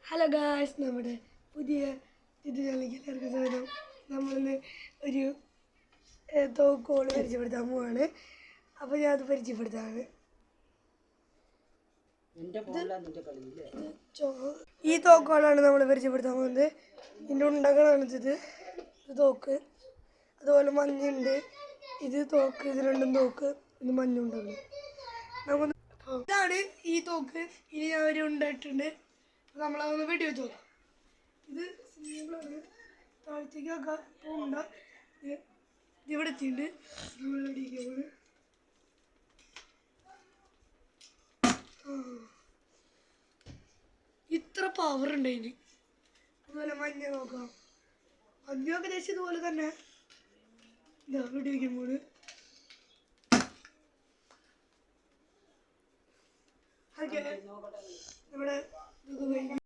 Hello guys, നമ്മുടെ പുതിയ ചാനലിലേക്ക് എല്ലാവർക്കും സ്വാഗതം. നമ്മളിന്ന് ഒരു തോക്കോള് പരിചയപ്പെടുത്താൻ പോവാണ്. അപ്പോൾ ഞാൻ അത് പരിചയപ്പെടുത്താണ്. ഈ തോക്കോളാണ് നമ്മൾ പരിചയപ്പെടുത്താൻ പോകുന്നത്. ഇതിൻ്റെ ഉണ്ടകളാണിത്. ഇത് തോക്ക്, അതുപോലെ മഞ്ഞുണ്ട്. ഇത് തോക്ക്, ഇത് രണ്ടും തോക്ക്, ഇത് മഞ്ഞുണ്ടല്ലോ. ഇതാണ് ഈ തോക്ക്. ഇനി ഞാൻ ഒരു ഉണ്ടായിട്ടുണ്ട്. നമ്മളതൊന്ന് വെടി വെച്ച് നോക്കാം. ഇത് സിമ്പിളാണ്. താഴത്തേക്കൊക്കെ പോകണ്ട. ഇവിടെ എത്തിയിട്ടുണ്ട്. നമ്മൾ വെടിക്കാൻ ഇത്ര പവർ ഉണ്ട് അതിന്. അതുപോലെ മഞ്ഞ നോക്കാം. മഞ്ഞൊക്കെ ഏകദേശം ഇതുപോലെ തന്നെ. ഇതാ വെടി വയ്ക്കുമ്പോൾ നമ്മുടെ